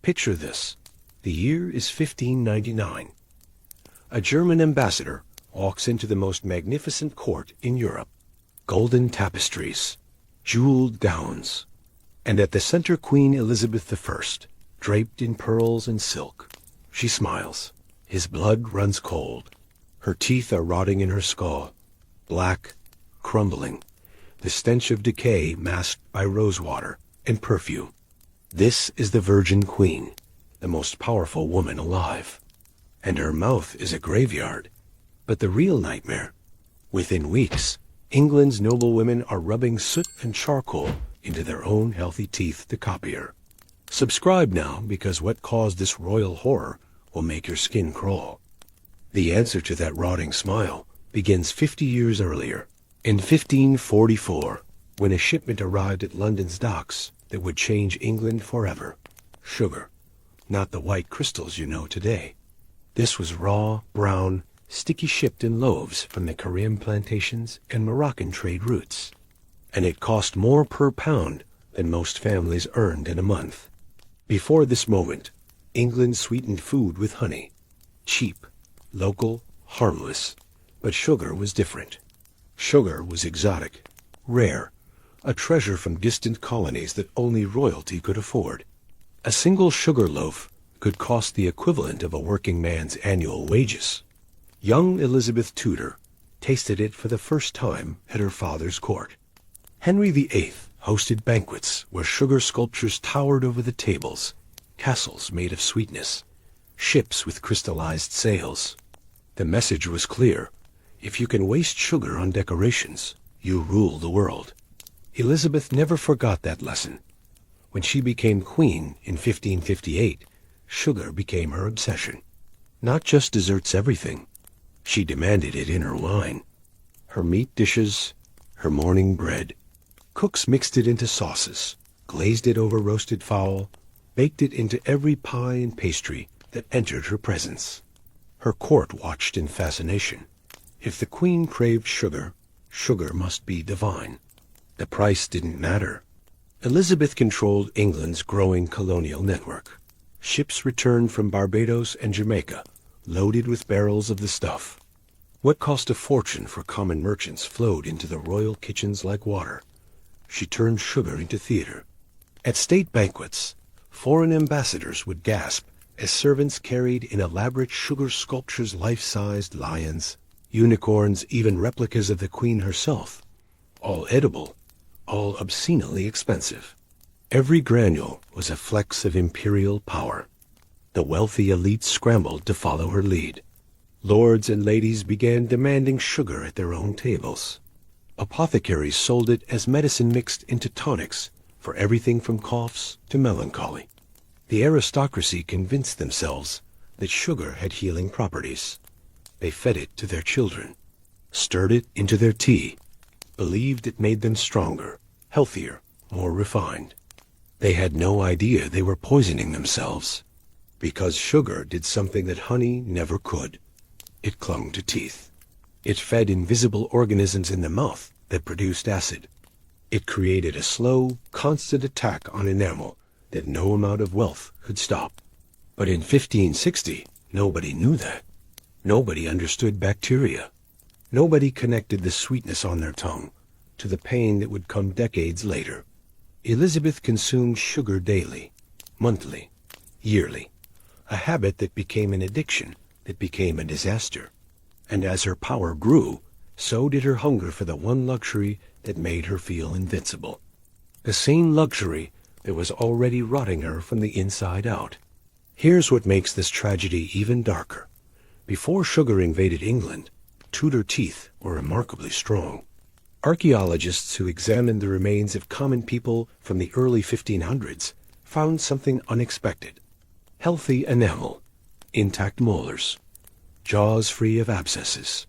Picture this. The year is 1599. A German ambassador walks into the most magnificent court in Europe. Golden tapestries, jeweled gowns, and at the center Queen Elizabeth I, draped in pearls and silk. She smiles. His blood runs cold. Her teeth are rotting in her skull, black, crumbling, the stench of decay masked by rosewater and perfume. This is the Virgin Queen, the most powerful woman alive. And her mouth is a graveyard. But the real nightmare, within weeks, England's noble women are rubbing soot and charcoal into their own healthy teeth to copy her. Subscribe now, because what caused this royal horror will make your skin crawl. The answer to that rotting smile begins 50 years earlier, in 1544, when a shipment arrived at London's docks that would change England forever. Sugar, not the white crystals you know today. This was raw, brown, sticky, shipped in loaves from the Caribbean plantations and Moroccan trade routes. And it cost more per pound than most families earned in a month. Before this moment, England sweetened food with honey. Cheap, local, harmless. But sugar was different. Sugar was exotic, rare, a treasure from distant colonies that only royalty could afford. A single sugar loaf could cost the equivalent of a working man's annual wages. Young Elizabeth Tudor tasted it for the first time at her father's court. Henry VIII hosted banquets where sugar sculptures towered over the tables, castles made of sweetness, ships with crystallized sails. The message was clear. If you can waste sugar on decorations, you rule the world. Elizabeth never forgot that lesson. When she became queen in 1558, sugar became her obsession. Not just desserts everything. She demanded it in her wine, her meat dishes, her morning bread. Cooks mixed it into sauces, glazed it over roasted fowl, baked it into every pie and pastry that entered her presence. Her court watched in fascination. If the queen craved sugar, sugar must be divine. The price didn't matter. Elizabeth controlled England's growing colonial network. Ships returned from Barbados and Jamaica, loaded with barrels of the stuff. What cost a fortune for common merchants flowed into the royal kitchens like water. She turned sugar into theater. At state banquets, foreign ambassadors would gasp as servants carried in elaborate sugar sculptures life-sized lions, unicorns, even replicas of the queen herself. All edible, all obscenely expensive. Every granule was a flex of imperial power. The wealthy elite scrambled to follow her lead. Lords and ladies began demanding sugar at their own tables. Apothecaries sold it as medicine mixed into tonics for everything from coughs to melancholy. The aristocracy convinced themselves that sugar had healing properties. They fed it to their children, stirred it into their tea, believed it made them stronger, healthier, more refined. They had no idea they were poisoning themselves, because sugar did something that honey never could. It clung to teeth. It fed invisible organisms in the mouth that produced acid. It created a slow, constant attack on enamel that no amount of wealth could stop. But in 1560, nobody knew that. Nobody understood bacteria. Nobody connected the sweetness on their tongue to the pain that would come decades later. Elizabeth consumed sugar daily, monthly, yearly, a habit that became an addiction, that became a disaster. And as her power grew, so did her hunger for the one luxury that made her feel invincible. The same luxury that was already rotting her from the inside out. Here's what makes this tragedy even darker. Before sugar invaded England, Tudor teeth were remarkably strong. Archaeologists who examined the remains of common people from the early 1500s found something unexpected. Healthy enamel, intact molars, jaws free of abscesses.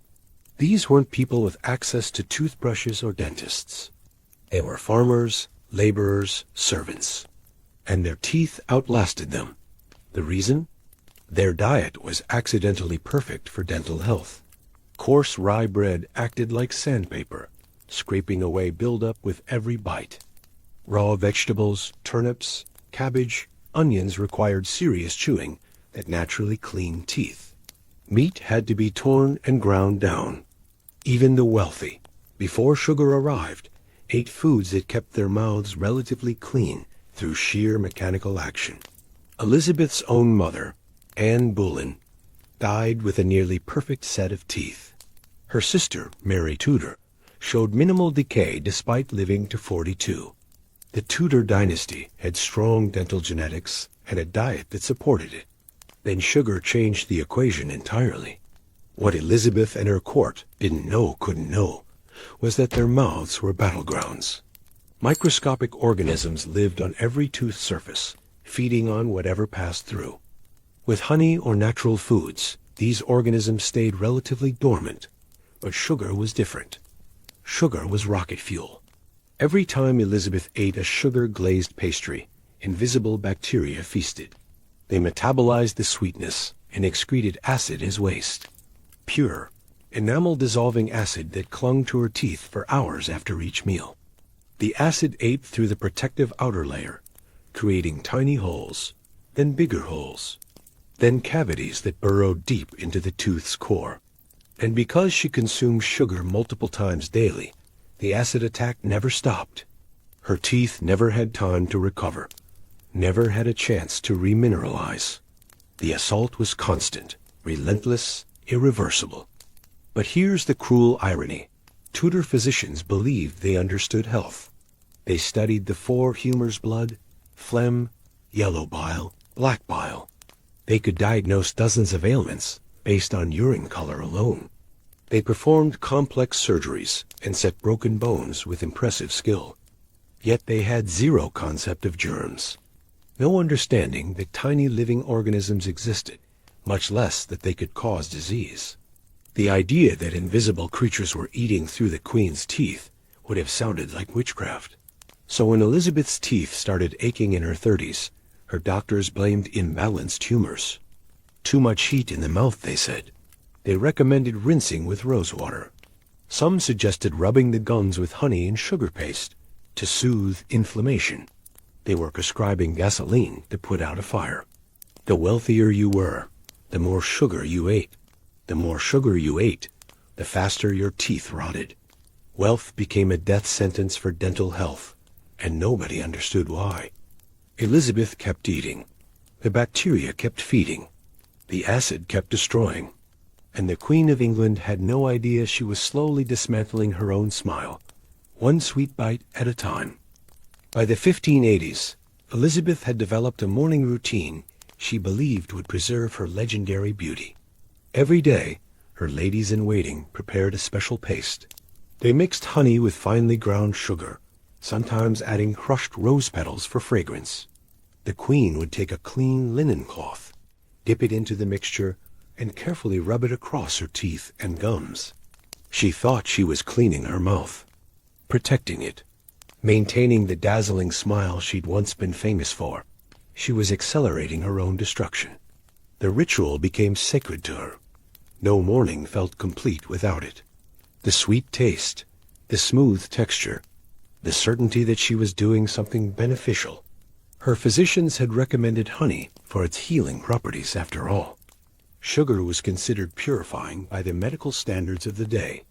These weren't people with access to toothbrushes or dentists. They were farmers, laborers, servants. And their teeth outlasted them. The reason? Their diet was accidentally perfect for dental health. Coarse rye bread acted like sandpaper, scraping away buildup with every bite. Raw vegetables, turnips, cabbage, onions required serious chewing that naturally cleaned teeth. Meat had to be torn and ground down. Even the wealthy, before sugar arrived, ate foods that kept their mouths relatively clean through sheer mechanical action. Elizabeth's own mother, Anne Boleyn, died with a nearly perfect set of teeth. Her sister, Mary Tudor, showed minimal decay despite living to 42. The Tudor dynasty had strong dental genetics and a diet that supported it. Then sugar changed the equation entirely. What Elizabeth and her court couldn't know, was that their mouths were battlegrounds. Microscopic organisms lived on every tooth surface, feeding on whatever passed through. With honey or natural foods, these organisms stayed relatively dormant. But sugar was different. Sugar was rocket fuel. Every time Elizabeth ate a sugar-glazed pastry, invisible bacteria feasted. They metabolized the sweetness and excreted acid as waste. Pure, enamel-dissolving acid that clung to her teeth for hours after each meal. The acid ate through the protective outer layer, creating tiny holes, then bigger holes, then cavities that burrowed deep into the tooth's core. And because she consumed sugar multiple times daily, the acid attack never stopped. Her teeth never had time to recover, never had a chance to remineralize. The assault was constant, relentless, irreversible. But here's the cruel irony. Tudor physicians believed they understood health. They studied the four humors: blood, phlegm, yellow bile, black bile. They could diagnose dozens of ailments based on urine color alone. They performed complex surgeries and set broken bones with impressive skill. Yet they had zero concept of germs. No understanding that tiny living organisms existed, much less that they could cause disease. The idea that invisible creatures were eating through the Queen's teeth would have sounded like witchcraft. So when Elizabeth's teeth started aching in her 30s, her doctors blamed imbalanced humors. Too much heat in the mouth, they said. They recommended rinsing with rosewater. Some suggested rubbing the gums with honey and sugar paste to soothe inflammation. They were prescribing gasoline to put out a fire. The wealthier you were, the more sugar you ate. The more sugar you ate, the faster your teeth rotted. Wealth became a death sentence for dental health, and nobody understood why. Elizabeth kept eating. The bacteria kept feeding. The acid kept destroying. And the Queen of England had no idea she was slowly dismantling her own smile, one sweet bite at a time. By the 1580s, Elizabeth had developed a morning routine she believed would preserve her legendary beauty. Every day, her ladies-in-waiting prepared a special paste. They mixed honey with finely ground sugar, sometimes adding crushed rose petals for fragrance. The Queen would take a clean linen cloth, dip it into the mixture, and carefully rub it across her teeth and gums. She thought she was cleaning her mouth, protecting it, maintaining the dazzling smile she'd once been famous for. She was accelerating her own destruction. The ritual became sacred to her. No morning felt complete without it. The sweet taste, the smooth texture, the certainty that she was doing something beneficial. Her physicians had recommended honey for its healing properties after all. Sugar was considered purifying by the medical standards of the day.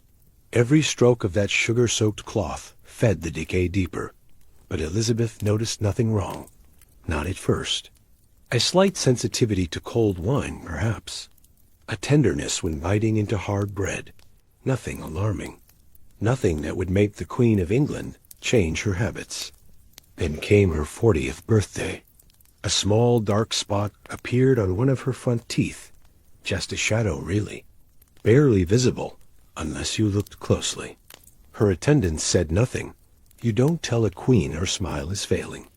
Every stroke of that sugar-soaked cloth fed the decay deeper. But Elizabeth noticed nothing wrong. Not at first. A slight sensitivity to cold wine, perhaps. A tenderness when biting into hard bread. Nothing alarming. Nothing that would make the Queen of England change her habits. Then came her 40th birthday. A small dark spot appeared on one of her front teeth. Just a shadow, really. Barely visible, unless you looked closely. Her attendants said nothing. You don't tell a queen her smile is failing.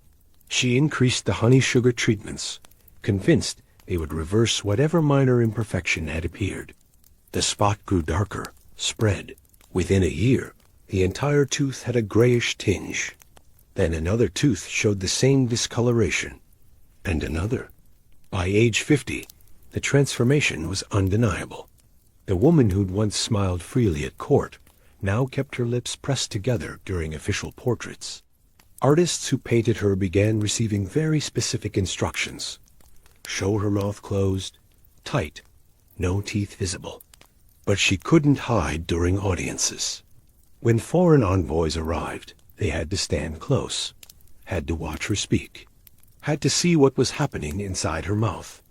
She increased the honey-sugar treatments, convinced they would reverse whatever minor imperfection had appeared. The spot grew darker, spread. Within a year, the entire tooth had a grayish tinge. Then another tooth showed the same discoloration. And another. By age 50, the transformation was undeniable. The woman who'd once smiled freely at court now kept her lips pressed together during official portraits. Artists who painted her began receiving very specific instructions. Show her mouth closed, tight, no teeth visible. But she couldn't hide during audiences. When foreign envoys arrived, they had to stand close, had to watch her speak, had to see what was happening inside her mouth.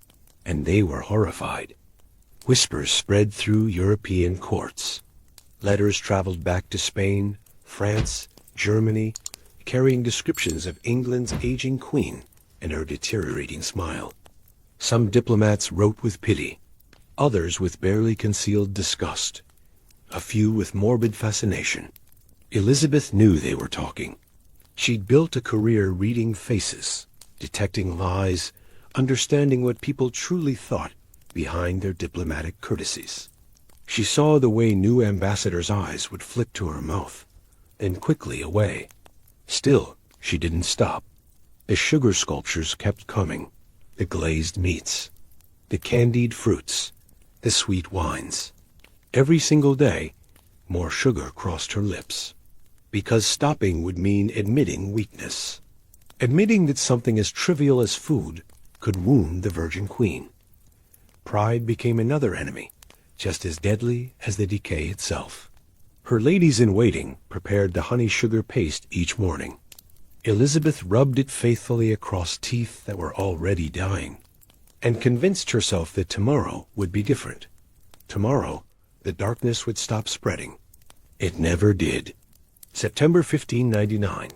And they were horrified. Whispers spread through European courts. Letters traveled back to Spain, France, Germany, carrying descriptions of England's aging queen and her deteriorating smile. Some diplomats wrote with pity, others with barely concealed disgust, a few with morbid fascination. Elizabeth knew they were talking. She'd built a career reading faces, detecting lies, understanding what people truly thought behind their diplomatic courtesies. She saw the way new ambassadors' eyes would flick to her mouth, then quickly away. Still, she didn't stop. The sugar sculptures kept coming, the glazed meats, the candied fruits, the sweet wines. Every single day, more sugar crossed her lips, because stopping would mean admitting weakness, admitting that something as trivial as food could wound the Virgin Queen. Pride became another enemy, just as deadly as the decay itself. Her ladies-in-waiting prepared the honey-sugar paste each morning. Elizabeth rubbed it faithfully across teeth that were already dying, and convinced herself that tomorrow would be different. Tomorrow, the darkness would stop spreading. It never did. September 1599.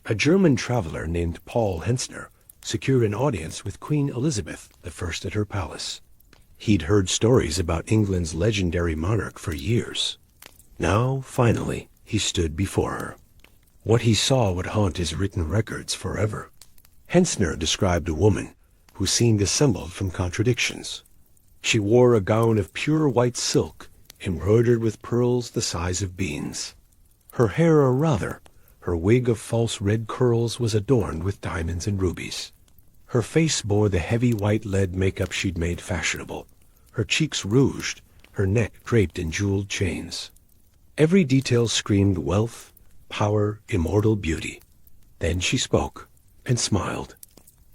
A German traveler named Paul Hensner secured an audience with Queen Elizabeth I at her palace. He'd heard stories about England's legendary monarch for years. Now, finally, he stood before her. What he saw would haunt his written records forever. Hensner described a woman who seemed assembled from contradictions. She wore a gown of pure white silk, embroidered with pearls the size of beans. Her hair, or rather, her wig of false red curls, was adorned with diamonds and rubies. Her face bore the heavy white lead makeup she'd made fashionable, her cheeks rouged, her neck draped in jeweled chains. Every detail screamed wealth, power, immortal beauty. Then she spoke, and smiled.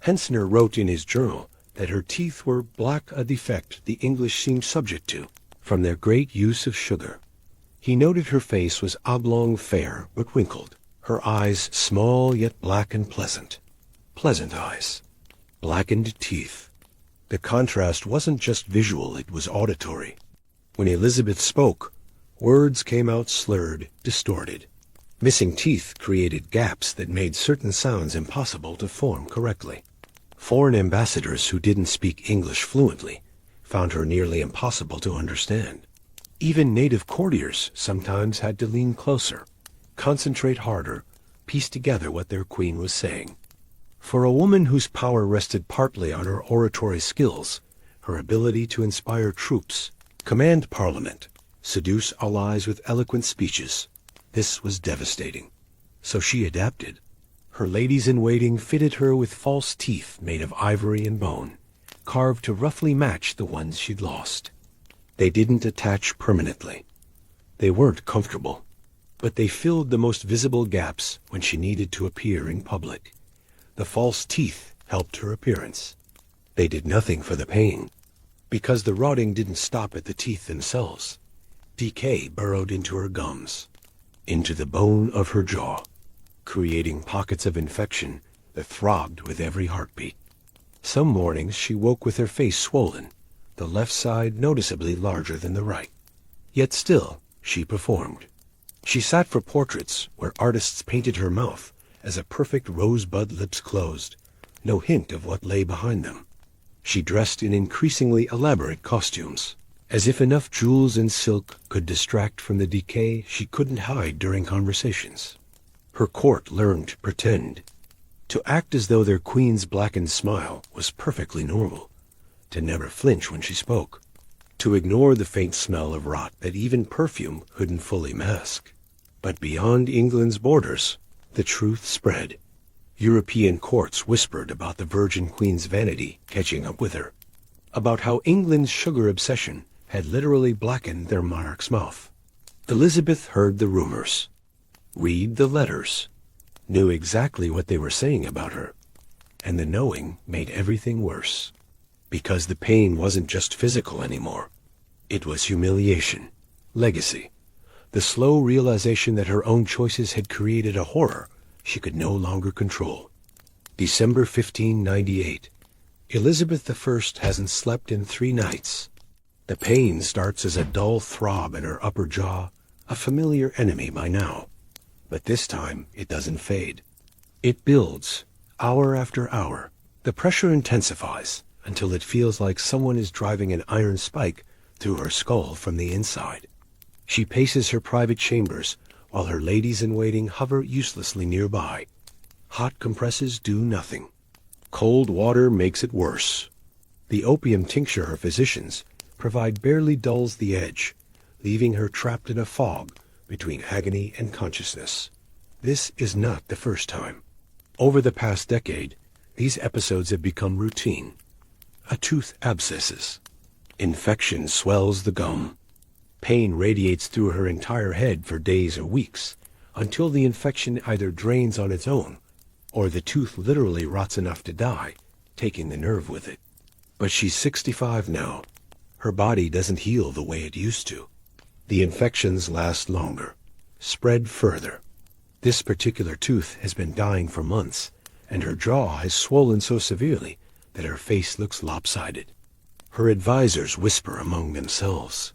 Hensner wrote in his journal that her teeth were black, a defect the English seemed subject to, from their great use of sugar. He noted her face was oblong fair, but wrinkled, her eyes small yet black and pleasant. Pleasant eyes. Blackened teeth. The contrast wasn't just visual, it was auditory. When Elizabeth spoke, words came out slurred, distorted. Missing teeth created gaps that made certain sounds impossible to form correctly. Foreign ambassadors who didn't speak English fluently found her nearly impossible to understand. Even native courtiers sometimes had to lean closer, concentrate harder, piece together what their queen was saying. For a woman whose power rested partly on her oratory skills, her ability to inspire troops, command parliament, seduce allies with eloquent speeches, this was devastating. So she adapted. Her ladies-in-waiting fitted her with false teeth made of ivory and bone, carved to roughly match the ones she'd lost. They didn't attach permanently. They weren't comfortable, but they filled the most visible gaps when she needed to appear in public. The false teeth helped her appearance. They did nothing for the pain, because the rotting didn't stop at the teeth themselves. Decay burrowed into her gums, into the bone of her jaw, creating pockets of infection that throbbed with every heartbeat. Some mornings she woke with her face swollen, the left side noticeably larger than the right. Yet still, she performed. She sat for portraits where artists painted her mouth as a perfect rosebud, lips closed, no hint of what lay behind them. She dressed in increasingly elaborate costumes, as if enough jewels and silk could distract from the decay she couldn't hide during conversations. Her court learned to pretend, to act as though their queen's blackened smile was perfectly normal, to never flinch when she spoke, to ignore the faint smell of rot that even perfume couldn't fully mask. But beyond England's borders, the truth spread. European courts whispered about the Virgin Queen's vanity catching up with her, about how England's sugar obsession had literally blackened their monarch's mouth. Elizabeth heard the rumors. Read the letters. knew exactly what they were saying about her, and the knowing made everything worse. Because the pain wasn't just physical anymore. It was humiliation, legacy, the slow realization that her own choices had created a horror she could no longer control. December 1598. Elizabeth I hasn't slept in 3 nights. The pain starts as a dull throb in her upper jaw, a familiar enemy by now. But this time it doesn't fade. It builds, hour after hour. The pressure intensifies until it feels like someone is driving an iron spike through her skull from the inside. She paces her private chambers while her ladies-in-waiting hover uselessly nearby. Hot compresses do nothing. Cold water makes it worse. The opium tincture her physicians provide barely dulls the edge, leaving her trapped in a fog between agony and consciousness. This is not the first time. Over the past decade, these episodes have become routine. A tooth abscesses. Infection swells the gum. Pain radiates through her entire head for days or weeks, until the infection either drains on its own, or the tooth literally rots enough to die, taking the nerve with it. But she's 65 now. Her body doesn't heal the way it used to. The infections last longer, spread further. This particular tooth has been dying for months, and her jaw has swollen so severely that her face looks lopsided. Her advisors whisper among themselves.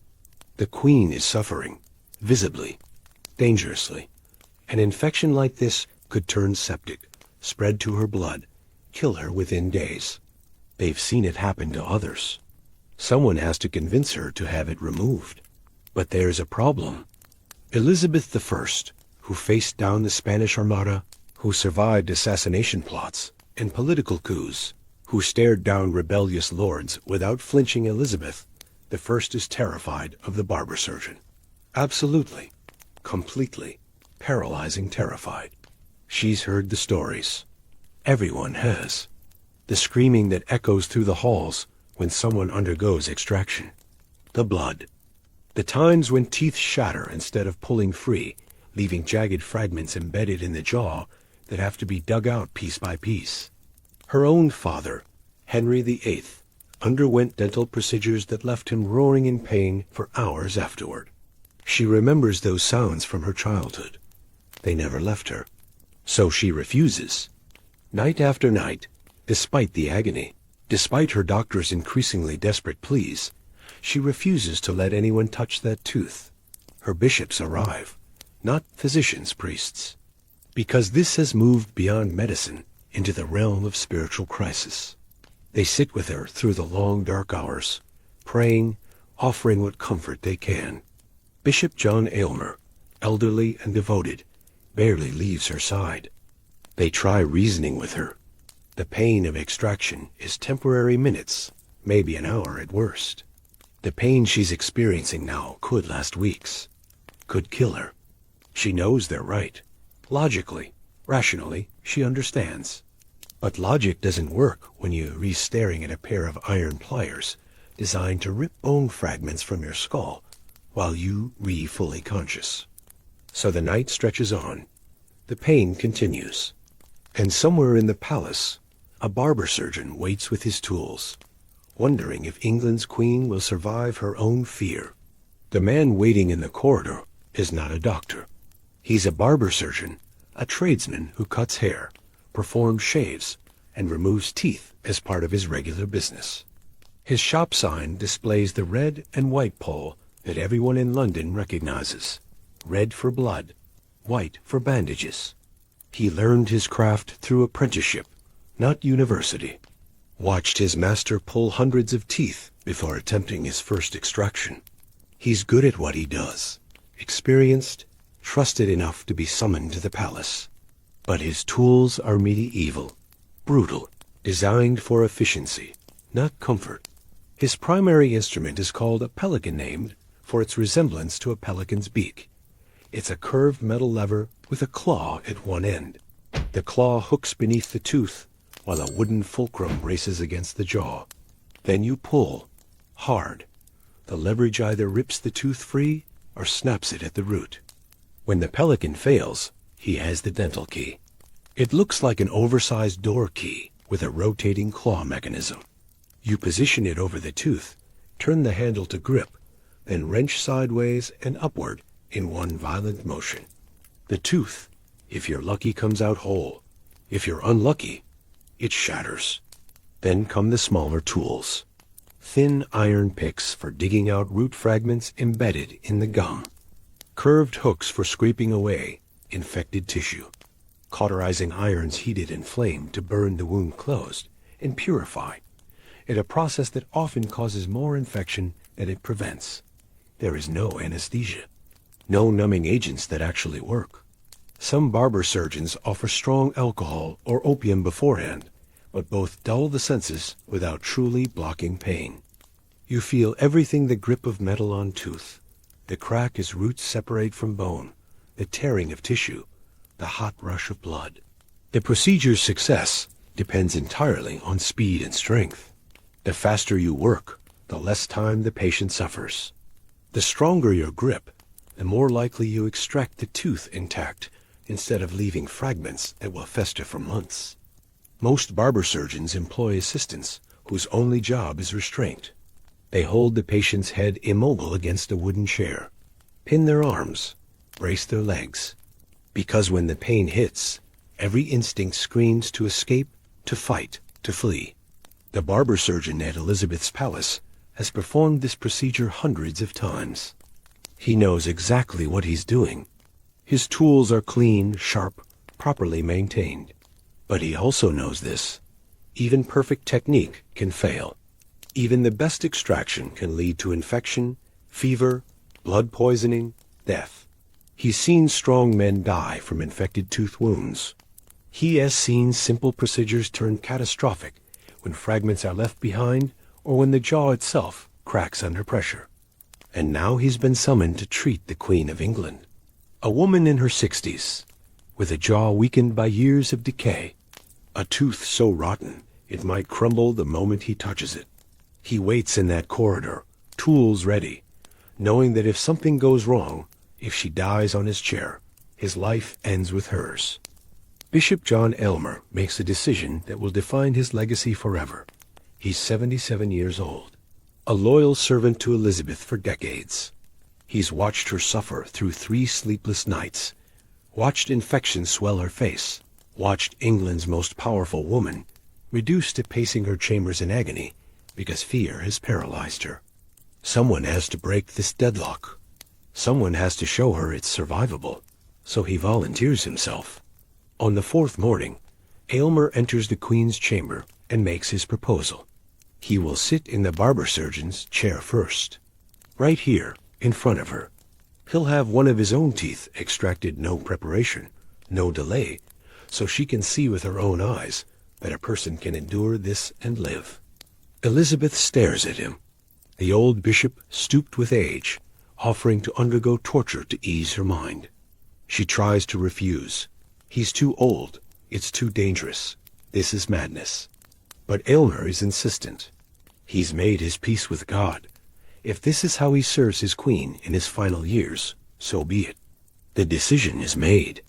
The Queen is suffering, visibly, dangerously. An infection like this could turn septic, spread to her blood, kill her within days. They've seen it happen to others. Someone has to convince her to have it removed. But there's a problem. Elizabeth I, who faced down the Spanish Armada, who survived assassination plots and political coups, who stared down rebellious lords without flinching. Elizabeth I is terrified of the barber surgeon. Absolutely, completely, paralyzing terrified. She's heard the stories. Everyone has. The screaming that echoes through the halls when someone undergoes extraction. The blood. The times when teeth shatter instead of pulling free, leaving jagged fragments embedded in the jaw that have to be dug out piece by piece. Her own father, Henry VIII, underwent dental procedures that left him roaring in pain for hours afterward. She remembers those sounds from her childhood. They never left her. So she refuses. Night after night, despite the agony, despite her doctor's increasingly desperate pleas, she refuses to let anyone touch that tooth. Her bishops arrive, not physicians, priests, because this has moved beyond medicine into the realm of spiritual crisis. They sit with her through the long dark hours, praying, offering what comfort they can. Bishop John Aylmer, elderly and devoted, barely leaves her side. They try reasoning with her. The pain of extraction is temporary minutes, maybe an hour at worst. The pain she's experiencing now could last weeks, could kill her. She knows they're right. Logically, rationally, she understands. But logic doesn't work when you're staring at a pair of iron pliers designed to rip bone fragments from your skull while you fully conscious. So the night stretches on. The pain continues. And somewhere in the palace, a barber surgeon waits with his tools, wondering if England's queen will survive her own fear. The man waiting in the corridor is not a doctor. He's a barber surgeon, a tradesman who cuts hair, performs shaves, and removes teeth as part of his regular business. His shop sign displays the red and white pole that everyone in London recognizes. Red for blood, white for bandages. He learned his craft through apprenticeship, not university. Watched his master pull hundreds of teeth before attempting his first extraction. He's good at what he does, experienced, trusted enough to be summoned to the palace. But his tools are medieval, brutal, designed for efficiency, not comfort. His primary instrument is called a pelican, named for its resemblance to a pelican's beak. It's a curved metal lever with a claw at one end. The claw hooks beneath the tooth, while a wooden fulcrum races against the jaw. Then you pull, hard. The leverage either rips the tooth free or snaps it at the root. When the pelican fails, he has the dental key. It looks like an oversized door key with a rotating claw mechanism. You position it over the tooth, turn the handle to grip, then wrench sideways and upward in one violent motion. The tooth, if you're lucky, comes out whole. If you're unlucky, it shatters. Then come the smaller tools. Thin iron picks for digging out root fragments embedded in the gum. Curved hooks for scraping away infected tissue. Cauterizing irons heated and flamed to burn the wound closed and purify, in a process that often causes more infection than it prevents. There is no anesthesia, no numbing agents that actually work. Some barber surgeons offer strong alcohol or opium beforehand, but both dull the senses without truly blocking pain. You feel everything: the grip of metal on tooth, the crack as roots separate from bone, the tearing of tissue, the hot rush of blood. The procedure's success depends entirely on speed and strength. The faster you work, the less time the patient suffers. The stronger your grip, the more likely you extract the tooth intact instead of leaving fragments that will fester for months. Most barber surgeons employ assistants whose only job is restraint. They hold the patient's head immobile against a wooden chair, pin their arms, brace their legs, because when the pain hits, every instinct screams to escape, to fight, to flee. The barber surgeon at Elizabeth's palace has performed this procedure hundreds of times. He knows exactly what he's doing. His tools are clean, sharp, properly maintained. But he also knows this: even perfect technique can fail. Even the best extraction can lead to infection, fever, blood poisoning, death. He's seen strong men die from infected tooth wounds. He has seen simple procedures turn catastrophic when fragments are left behind or when the jaw itself cracks under pressure. And now he's been summoned to treat the Queen of England, a woman in her 60s, with a jaw weakened by years of decay, a tooth so rotten it might crumble the moment he touches it. He waits in that corridor, tools ready, knowing that if something goes wrong, if she dies on his chair, his life ends with hers. Bishop John Aylmer makes a decision that will define his legacy forever. He's 77 years old, a loyal servant to Elizabeth for decades. He's watched her suffer through 3 sleepless nights, watched infection swell her face, watched England's most powerful woman reduced to pacing her chambers in agony because fear has paralyzed her. Someone has to break this deadlock. Someone has to show her it's survivable, so he volunteers himself. On the 4th morning, Aylmer enters the Queen's chamber and makes his proposal. He will sit in the barber surgeon's chair first, right here in front of her. He'll have one of his own teeth extracted, no preparation, no delay, so she can see with her own eyes that a person can endure this and live. Elizabeth stares at him. The old bishop, stooped with age, offering to undergo torture to ease her mind. She tries to refuse. He's too old. It's too dangerous. This is madness. But Aylmer is insistent. He's made his peace with God. If this is how he serves his queen in his final years, so be it. The decision is made.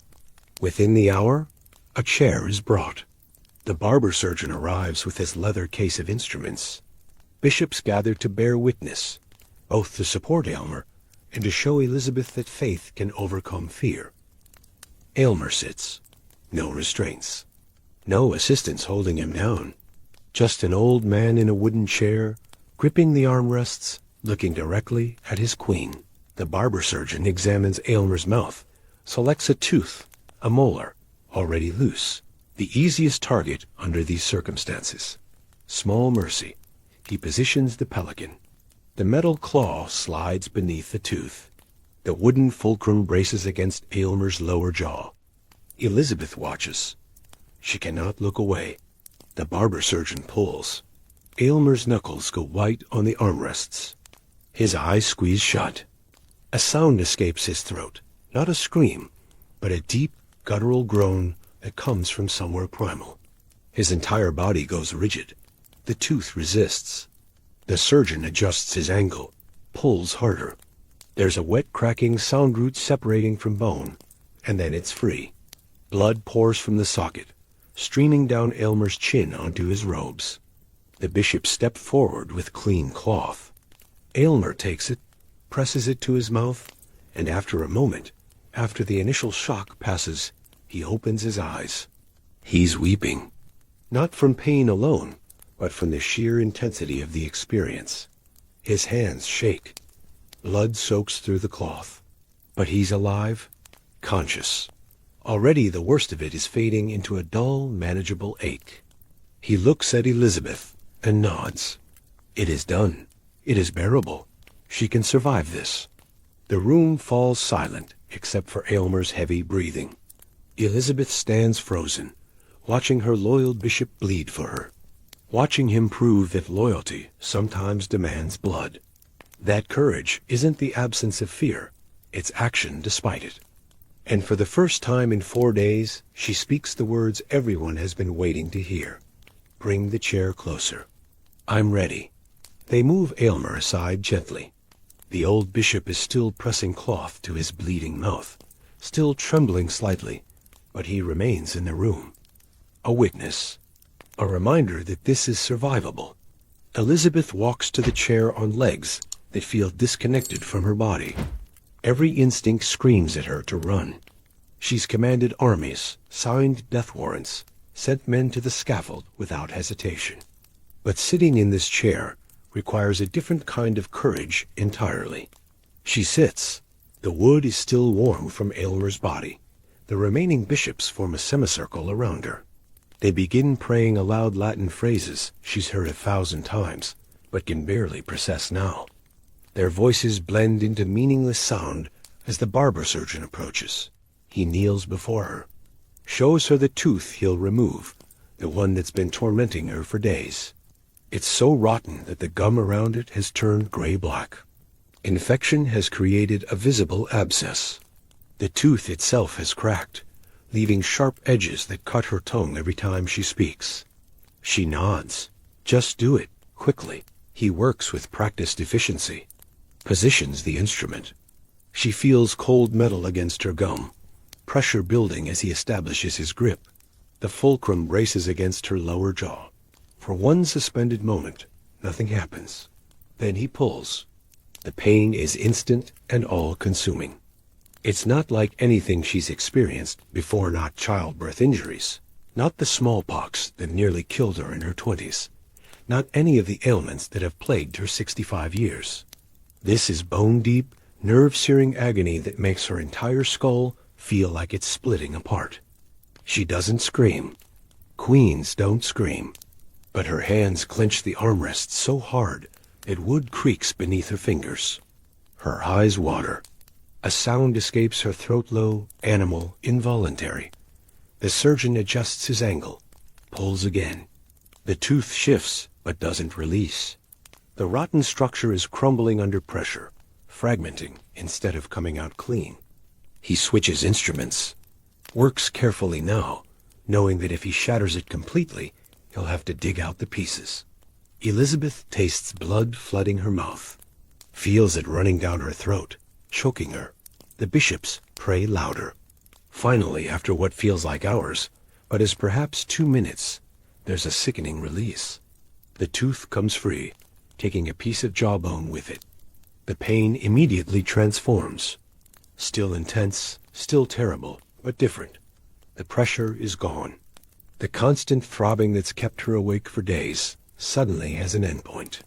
Within the hour, a chair is brought. The barber surgeon arrives with his leather case of instruments. Bishops gather to bear witness, both to support Aylmer and to show Elizabeth that faith can overcome fear. Aylmer sits. No restraints. No assistants holding him down. Just an old man in a wooden chair, gripping the armrests, looking directly at his queen. The barber surgeon examines Aylmer's mouth, selects a tooth, a molar, already loose, the easiest target under these circumstances. Small mercy. He positions the pelican. The metal claw slides beneath the tooth. The wooden fulcrum braces against Aylmer's lower jaw. Elizabeth watches. She cannot look away. The barber surgeon pulls. Aylmer's knuckles go white on the armrests. His eyes squeeze shut. A sound escapes his throat, not a scream, but a deep, guttural groan that comes from somewhere primal. His entire body goes rigid. The tooth resists. The surgeon adjusts his angle, pulls harder. There's a wet, cracking sound root separating from bone, and then it's free. Blood pours from the socket, streaming down Aylmer's chin onto his robes. The bishop stepped forward with clean cloth. Aylmer takes it, presses it to his mouth, and after a moment, after the initial shock passes, he opens his eyes. He's weeping, not from pain alone, but from the sheer intensity of the experience. His hands shake. Blood soaks through the cloth. But he's alive, conscious. Already the worst of it is fading into a dull, manageable ache. He looks at Elizabeth and nods. It is done. It is bearable. She can survive this. The room falls silent, except for Aylmer's heavy breathing. Elizabeth stands frozen, watching her loyal bishop bleed for her, watching him prove that loyalty sometimes demands blood. That courage isn't the absence of fear, it's action despite it. And for the first time in 4 days, she speaks the words everyone has been waiting to hear. Bring the chair closer. I'm ready. They move Aylmer aside gently. The old bishop is still pressing cloth to his bleeding mouth, still trembling slightly, but he remains in the room. A witness. A reminder that this is survivable. Elizabeth walks to the chair on legs that feel disconnected from her body. Every instinct screams at her to run. She's commanded armies, signed death warrants, sent men to the scaffold without hesitation. But sitting in this chair requires a different kind of courage entirely. She sits. The wood is still warm from Aylmer's body. The remaining bishops form a semicircle around her. They begin praying aloud Latin phrases she's heard 1,000 times, but can barely process now. Their voices blend into meaningless sound as the barber surgeon approaches. He kneels before her, shows her the tooth he'll remove, the one that's been tormenting her for days. It's so rotten that the gum around it has turned gray-black. Infection has created a visible abscess. The tooth itself has cracked, leaving sharp edges that cut her tongue every time she speaks. She nods. Just do it, quickly. He works with practiced efficiency. Positions the instrument. She feels cold metal against her gum, pressure building as he establishes his grip. The fulcrum braces against her lower jaw. For one suspended moment, nothing happens. Then he pulls. The pain is instant and all-consuming. It's not like anything she's experienced before, not childbirth injuries, not the smallpox that nearly killed her in her 20s, not any of the ailments that have plagued her 65 years. This is bone-deep, nerve-searing agony that makes her entire skull feel like it's splitting apart. She doesn't scream. Queens don't scream. But her hands clench the armrests so hard that wood creaks beneath her fingers. Her eyes water. A sound escapes her throat, low, animal, involuntary. The surgeon adjusts his angle, pulls again. The tooth shifts, but doesn't release. The rotten structure is crumbling under pressure, fragmenting instead of coming out clean. He switches instruments, works carefully now, knowing that if he shatters it completely, he'll have to dig out the pieces. Elizabeth tastes blood flooding her mouth, feels it running down her throat, choking her. The bishops pray louder. Finally, after what feels like hours, but is perhaps 2 minutes, there's a sickening release. The tooth comes free, taking a piece of jawbone with it. The pain immediately transforms. Still intense, still terrible, but different. The pressure is gone. The constant throbbing that's kept her awake for days suddenly has an endpoint.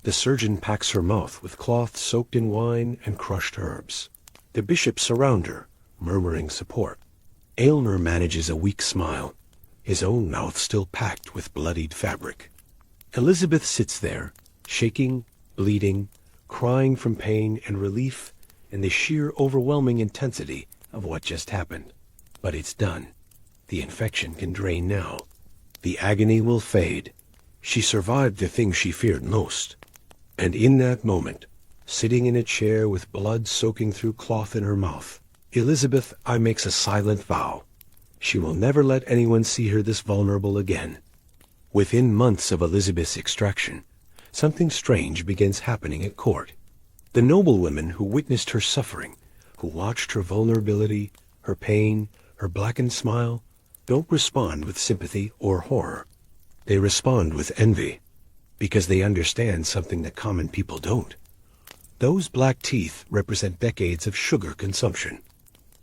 The surgeon packs her mouth with cloth soaked in wine and crushed herbs. The bishops surround her, murmuring support. Aylmer manages a weak smile, his own mouth still packed with bloodied fabric. Elizabeth sits there, shaking, bleeding, crying from pain and relief and the sheer overwhelming intensity of what just happened. But it's done. The infection can drain now. The agony will fade. She survived the thing she feared most. And in that moment, sitting in a chair with blood soaking through cloth in her mouth, Elizabeth I makes a silent vow. She will never let anyone see her this vulnerable again. Within months of Elizabeth's extraction, something strange begins happening at court. The noblewomen who witnessed her suffering, who watched her vulnerability, her pain, her blackened smile, don't respond with sympathy or horror. They respond with envy, because they understand something that common people don't. Those black teeth represent decades of sugar consumption,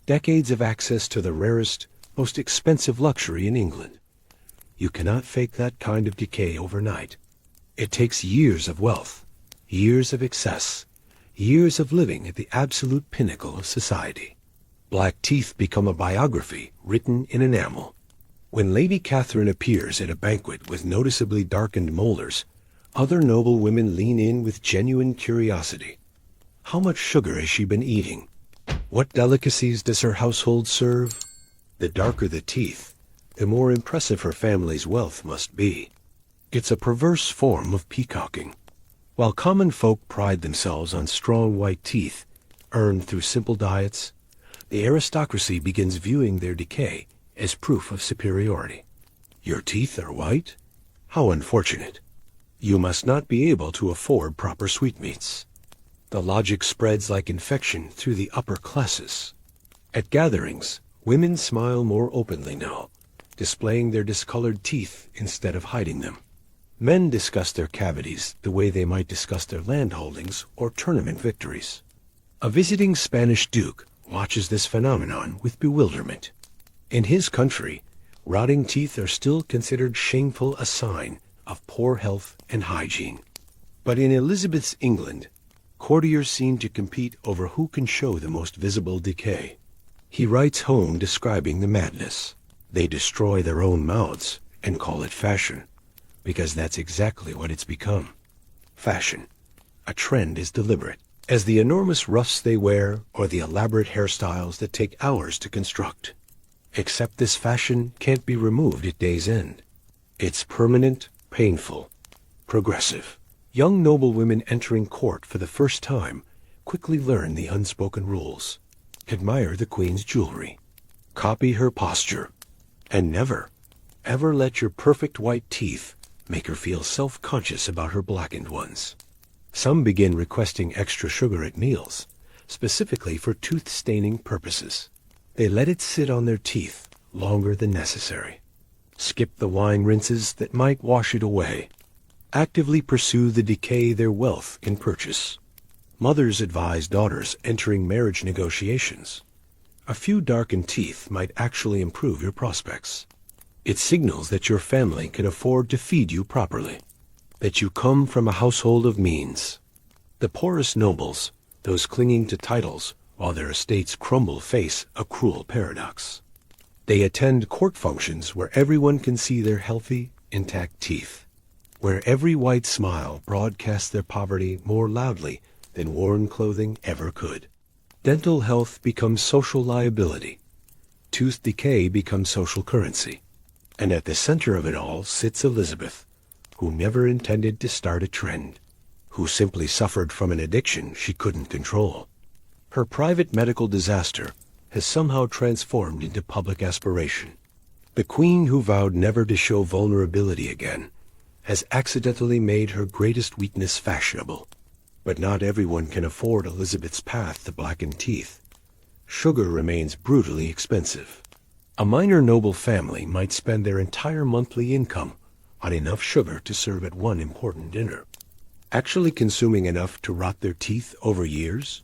decades of access to the rarest, most expensive luxury in England. You cannot fake that kind of decay overnight. It takes years of wealth, years of excess, years of living at the absolute pinnacle of society. Black teeth become a biography written in enamel. When Lady Catherine appears at a banquet with noticeably darkened molars, other noble women lean in with genuine curiosity. How much sugar has she been eating? What delicacies does her household serve? The darker the teeth, the more impressive her family's wealth must be. It's a perverse form of peacocking. While common folk pride themselves on strong white teeth, earned through simple diets, the aristocracy begins viewing their decay as proof of superiority. Your teeth are white? How unfortunate. You must not be able to afford proper sweetmeats. The logic spreads like infection through the upper classes. At gatherings, women smile more openly now, displaying their discolored teeth instead of hiding them. Men discuss their cavities the way they might discuss their land holdings or tournament victories. A visiting Spanish duke watches this phenomenon with bewilderment. In his country, rotting teeth are still considered shameful, a sign of poor health and hygiene. But in Elizabeth's England, courtiers seem to compete over who can show the most visible decay. He writes home describing the madness. They destroy their own mouths and call it fashion, because that's exactly what it's become. Fashion. A trend is deliberate, as the enormous ruffs they wear or the elaborate hairstyles that take hours to construct. Except this fashion can't be removed at day's end. It's permanent, painful, progressive. Young noblewomen entering court for the first time quickly learn the unspoken rules. Admire the queen's jewelry. Copy her posture. And never, ever let your perfect white teeth make her feel self-conscious about her blackened ones. Some begin requesting extra sugar at meals, specifically for tooth-staining purposes. They let it sit on their teeth longer than necessary. Skip the wine rinses that might wash it away. Actively pursue the decay their wealth can purchase. Mothers advise daughters entering marriage negotiations. A few darkened teeth might actually improve your prospects. It signals that your family can afford to feed you properly, that you come from a household of means. The poorest nobles, those clinging to titles while their estates crumble, face a cruel paradox. They attend court functions where everyone can see their healthy, intact teeth, where every white smile broadcasts their poverty more loudly than worn clothing ever could. Dental health becomes social liability. Tooth decay becomes social currency. And at the center of it all sits Elizabeth, who never intended to start a trend, who simply suffered from an addiction she couldn't control. Her private medical disaster has somehow transformed into public aspiration. The queen who vowed never to show vulnerability again has accidentally made her greatest weakness fashionable. But not everyone can afford Elizabeth's path to blackened teeth. Sugar remains brutally expensive. A minor noble family might spend their entire monthly income on enough sugar to serve at one important dinner. Actually consuming enough to rot their teeth over years?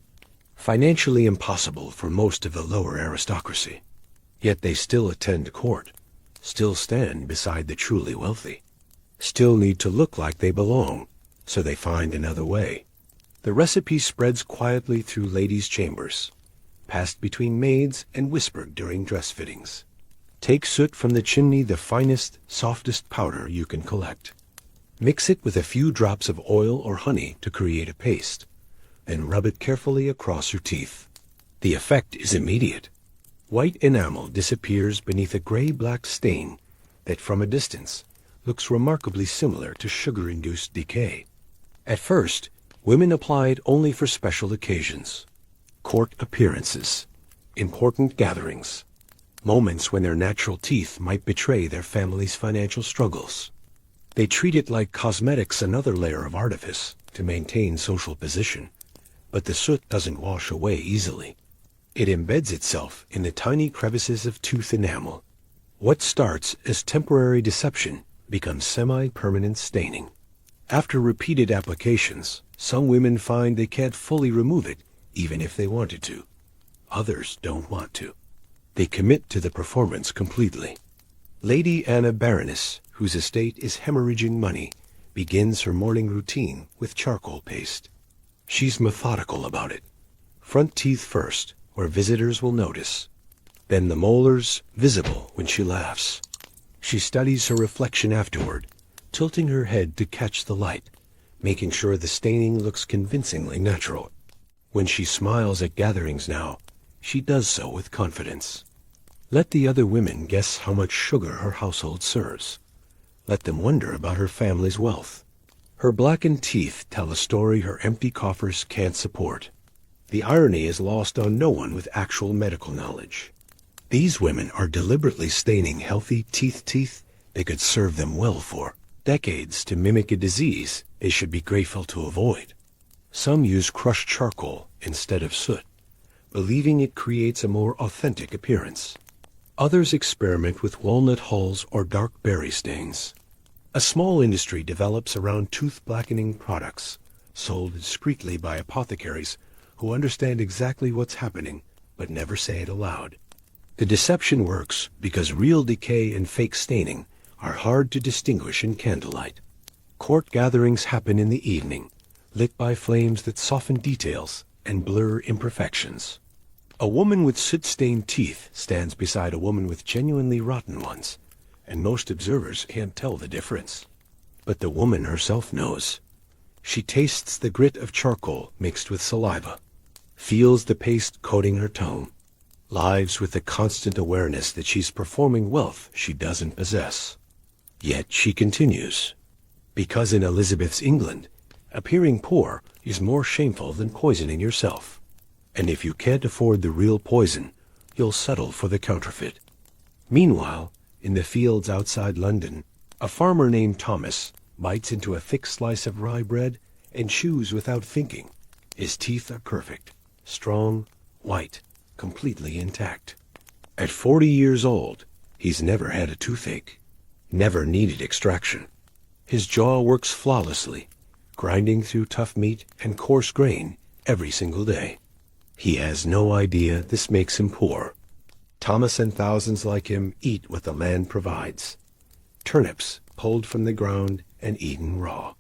Financially impossible for most of the lower aristocracy. Yet they still attend court, still stand beside the truly wealthy, still need to look like they belong, so they find another way. The recipe spreads quietly through ladies' chambers, passed between maids and whispered during dress fittings. Take soot from the chimney, the finest, softest powder you can collect. Mix it with a few drops of oil or honey to create a paste, then rub it carefully across your teeth. The effect is immediate. White enamel disappears beneath a gray-black stain that from a distance looks remarkably similar to sugar-induced decay. At first, women applied only for special occasions, court appearances, important gatherings, moments when their natural teeth might betray their family's financial struggles. They treat it like cosmetics, another layer of artifice to maintain social position. But the soot doesn't wash away easily. It embeds itself in the tiny crevices of tooth enamel. What starts as temporary deception becomes semi-permanent staining. After repeated applications, some women find they can't fully remove it, even if they wanted to. Others don't want to. They commit to the performance completely. Lady Anna Baroness, whose estate is hemorrhaging money, begins her morning routine with charcoal paste. She's methodical about it. Front teeth first, where visitors will notice. Then the molars, visible when she laughs. She studies her reflection afterward, tilting her head to catch the light, making sure the staining looks convincingly natural. When she smiles at gatherings now, she does so with confidence. Let the other women guess how much sugar her household serves. Let them wonder about her family's wealth. Her blackened teeth tell a story her empty coffers can't support. The irony is lost on no one with actual medical knowledge. These women are deliberately staining healthy teeth they could serve them well for decades to mimic a disease they should be grateful to avoid. Some use crushed charcoal instead of soot, believing it creates a more authentic appearance. Others experiment with walnut hulls or dark berry stains. A small industry develops around tooth blackening products, sold discreetly by apothecaries who understand exactly what's happening but never say it aloud. The deception works because real decay and fake staining are hard to distinguish in candlelight. Court gatherings happen in the evening, lit by flames that soften details and blur imperfections. A woman with soot-stained teeth stands beside a woman with genuinely rotten ones, and most observers can't tell the difference. But the woman herself knows. She tastes the grit of charcoal mixed with saliva, feels the paste coating her tongue, lives with the constant awareness that she's performing wealth she doesn't possess. Yet she continues. Because in Elizabeth's England, appearing poor is more shameful than poisoning yourself. And if you can't afford the real poison, you'll settle for the counterfeit. Meanwhile, in the fields outside London, a farmer named Thomas bites into a thick slice of rye bread and chews without thinking. His teeth are perfect, strong, white, completely intact. At 40 years old, he's never had a toothache, never needed extraction. His jaw works flawlessly, grinding through tough meat and coarse grain every single day. He has no idea this makes him poor. Thomas and thousands like him eat what the land provides. Turnips pulled from the ground and eaten raw.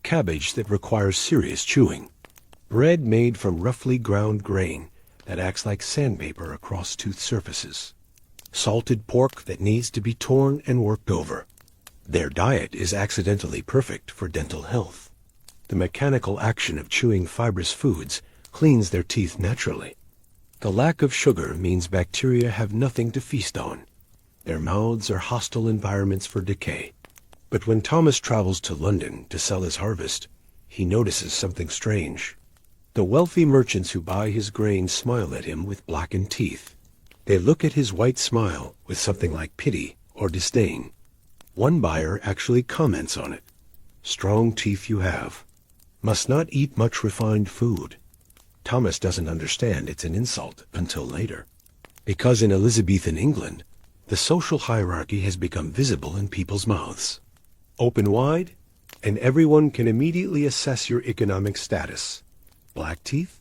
Cabbage that requires serious chewing. Bread made from roughly ground grain that acts like sandpaper across tooth surfaces. Salted pork that needs to be torn and worked over. Their diet is accidentally perfect for dental health. The mechanical action of chewing fibrous foods cleans their teeth naturally. The lack of sugar means bacteria have nothing to feast on. Their mouths are hostile environments for decay. But when Thomas travels to London to sell his harvest, he notices something strange. The wealthy merchants who buy his grain smile at him with blackened teeth. They look at his white smile with something like pity or disdain. One buyer actually comments on it. "Strong teeth you have. Must not eat much refined food." Thomas doesn't understand it's an insult until later. Because in Elizabethan England, the social hierarchy has become visible in people's mouths. Open wide, and everyone can immediately assess your economic status. Black teeth,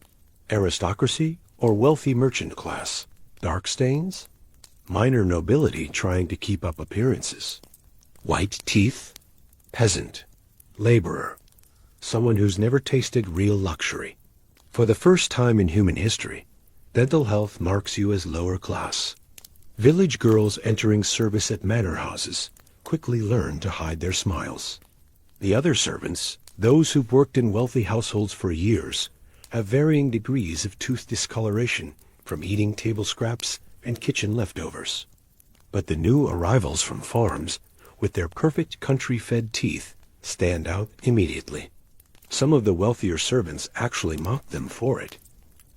aristocracy, or wealthy merchant class. Dark stains, minor nobility trying to keep up appearances. White teeth, peasant, laborer, someone who's never tasted real luxury. For the first time in human history, dental health marks you as lower class. Village girls entering service at manor houses quickly learn to hide their smiles. The other servants, those who've worked in wealthy households for years, have varying degrees of tooth discoloration from eating table scraps and kitchen leftovers. But the new arrivals from farms, with their perfect country-fed teeth, stand out immediately. Some of the wealthier servants actually mock them for it.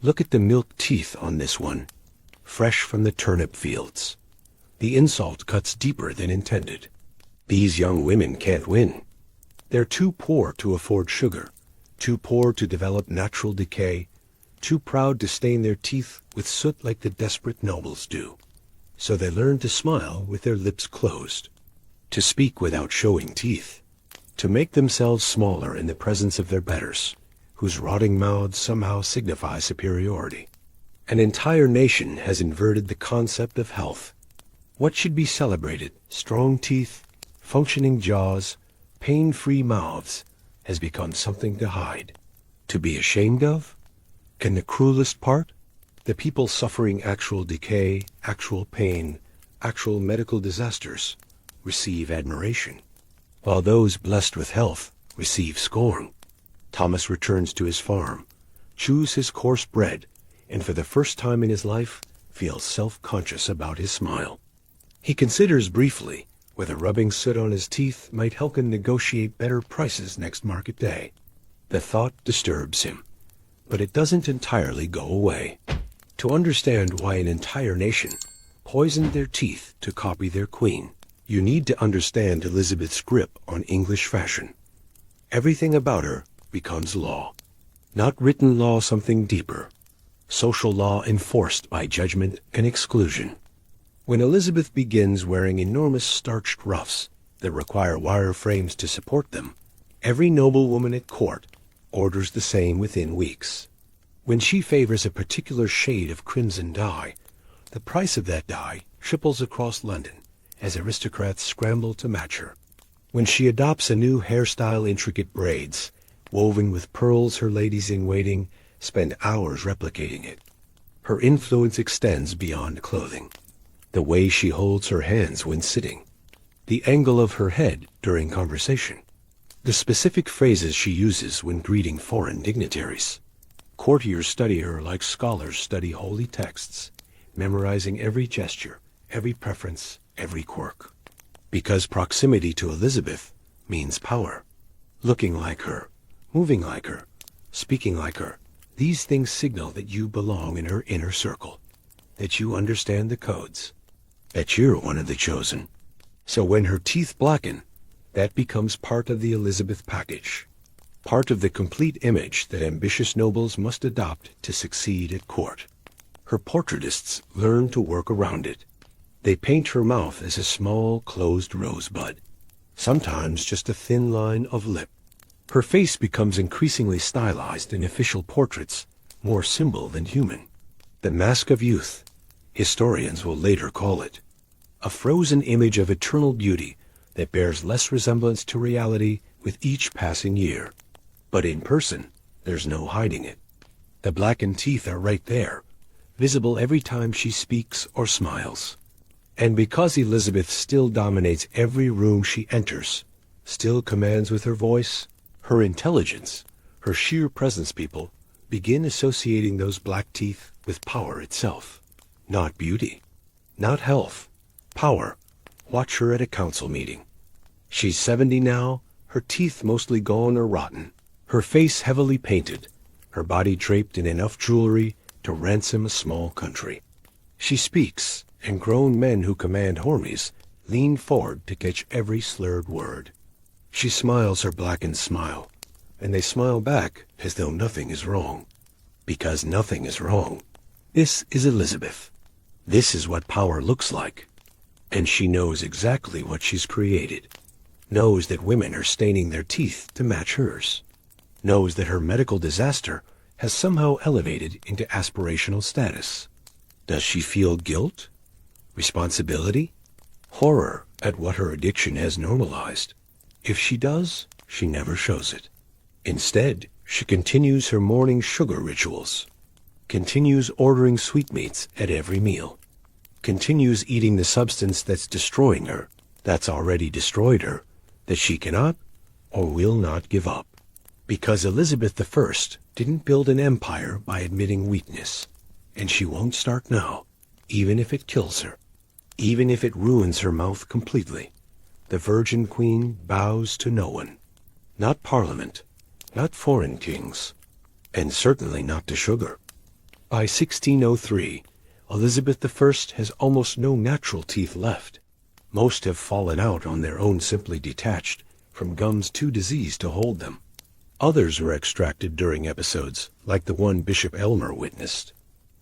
Look at the milk teeth on this one, fresh from the turnip fields. The insult cuts deeper than intended. These young women can't win. They're too poor to afford sugar, too poor to develop natural decay, too proud to stain their teeth with soot like the desperate nobles do. So they learn to smile with their lips closed, to speak without showing teeth, to make themselves smaller in the presence of their betters, whose rotting mouths somehow signify superiority. An entire nation has inverted the concept of health. What should be celebrated, strong teeth, functioning jaws, pain-free mouths, has become something to hide, to be ashamed of? Can the cruelest part, the people suffering actual decay, actual pain, actual medical disasters, receive admiration, while those blessed with health receive scorn? Thomas returns to his farm, chews his coarse bread, and for the first time in his life feels self-conscious about his smile. He considers briefly whether rubbing soot on his teeth might help him negotiate better prices next market day. The thought disturbs him, but it doesn't entirely go away. To understand why an entire nation poisoned their teeth to copy their queen, you need to understand Elizabeth's grip on English fashion. Everything about her becomes law. Not written law, something deeper. Social law enforced by judgment and exclusion. When Elizabeth begins wearing enormous starched ruffs that require wire frames to support them, every noblewoman at court orders the same within weeks. When she favors a particular shade of crimson dye, the price of that dye triples across London as aristocrats scramble to match her. When she adopts a new hairstyle, intricate braids, woven with pearls, her ladies-in-waiting spend hours replicating it. Her influence extends beyond clothing. The way she holds her hands when sitting, the angle of her head during conversation, the specific phrases she uses when greeting foreign dignitaries. Courtiers study her like scholars study holy texts, memorizing every gesture, every preference, every quirk. Because proximity to Elizabeth means power. Looking like her, moving like her, speaking like her, these things signal that you belong in her inner circle, that you understand the codes, that you're one of the chosen. So when her teeth blacken, that becomes part of the Elizabeth package, part of the complete image that ambitious nobles must adopt to succeed at court. Her portraitists learn to work around it. They paint her mouth as a small, closed rosebud, sometimes just a thin line of lip. Her face becomes increasingly stylized in official portraits, more symbol than human. The mask of youth, historians will later call it. A frozen image of eternal beauty that bears less resemblance to reality with each passing year. But in person, there's no hiding it. The blackened teeth are right there, visible every time she speaks or smiles. And because Elizabeth still dominates every room she enters, still commands with her voice, her intelligence, her sheer presence, people begin associating those black teeth with power itself. Not beauty, not health, power. Watch her at a council meeting. She's 70 now, her teeth mostly gone or rotten, her face heavily painted, her body draped in enough jewelry to ransom a small country. She speaks, and grown men who command armies lean forward to catch every slurred word. She smiles her blackened smile, and they smile back as though nothing is wrong. Because nothing is wrong. This is Elizabeth. This is what power looks like. And she knows exactly what she's created. Knows that women are staining their teeth to match hers. Knows that her medical disaster has somehow elevated into aspirational status. Does she feel guilt? Responsibility? Horror at what her addiction has normalized? If she does, she never shows it. Instead, she continues her morning sugar rituals, continues ordering sweetmeats at every meal, continues eating the substance that's destroying her, that's already destroyed her, that she cannot or will not give up. Because Elizabeth I didn't build an empire by admitting weakness, and she won't start now, even if it kills her, even if it ruins her mouth completely. The Virgin Queen bows to no one, not Parliament, not foreign kings, and certainly not to sugar. By 1603, Elizabeth I has almost no natural teeth left. Most have fallen out on their own, simply detached from gums too diseased to hold them. Others were extracted during episodes, like the one Bishop Elmer witnessed.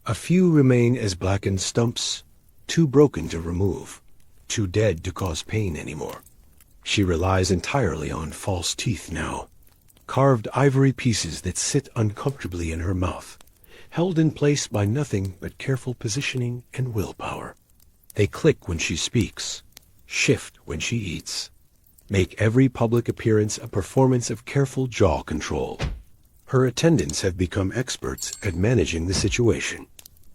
A few remain as blackened stumps, too broken to remove, too dead to cause pain anymore. She relies entirely on false teeth now, carved ivory pieces that sit uncomfortably in her mouth, held in place by nothing but careful positioning and willpower. They click when she speaks, shift when she eats, make every public appearance a performance of careful jaw control. Her attendants have become experts at managing the situation.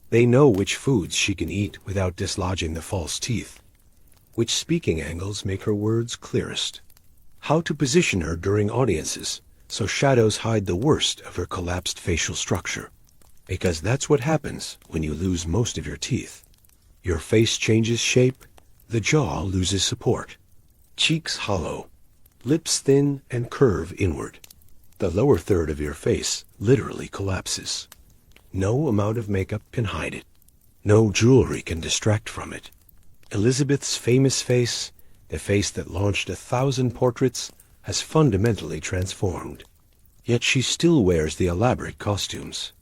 They know which foods she can eat without dislodging the false teeth, which speaking angles make her words clearest, how to position her during audiences so shadows hide the worst of her collapsed facial structure. Because that's what happens when you lose most of your teeth. Your face changes shape, the jaw loses support. Cheeks hollow, lips thin and curve inward. The lower third of your face literally collapses. No amount of makeup can hide it. No jewelry can distract from it. Elizabeth's famous face, the face that launched 1,000 portraits, has fundamentally transformed. Yet she still wears the elaborate costumes,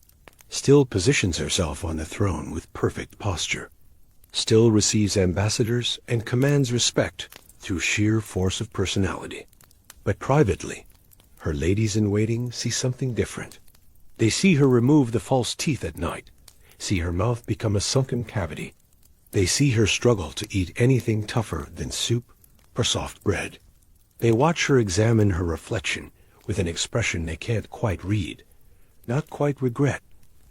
still positions herself on the throne with perfect posture, still receives ambassadors and commands respect through sheer force of personality. But privately, her ladies-in-waiting see something different. They see her remove the false teeth at night, see her mouth become a sunken cavity. They see her struggle to eat anything tougher than soup or soft bread. They watch her examine her reflection with an expression they can't quite read, not quite regret,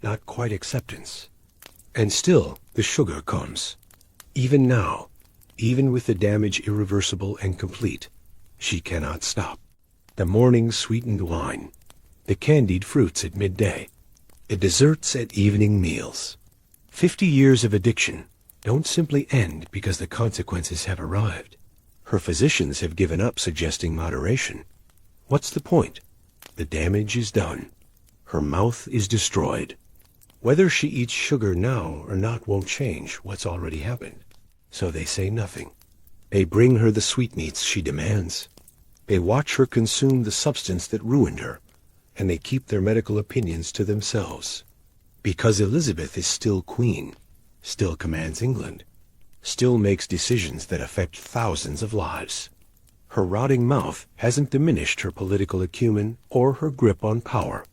not quite acceptance. And still the sugar comes. Even now, even with the damage irreversible and complete, she cannot stop. The morning sweetened wine, the candied fruits at midday, the desserts at evening meals. 50 years of addiction don't simply end because the consequences have arrived. Her physicians have given up suggesting moderation. What's the point? The damage is done. Her mouth is destroyed. Whether she eats sugar now or not won't change what's already happened. So they say nothing. They bring her the sweetmeats she demands. They watch her consume the substance that ruined her, and they keep their medical opinions to themselves. Because Elizabeth is still queen, still commands England, still makes decisions that affect thousands of lives. Her rotting mouth hasn't diminished her political acumen or her grip on power,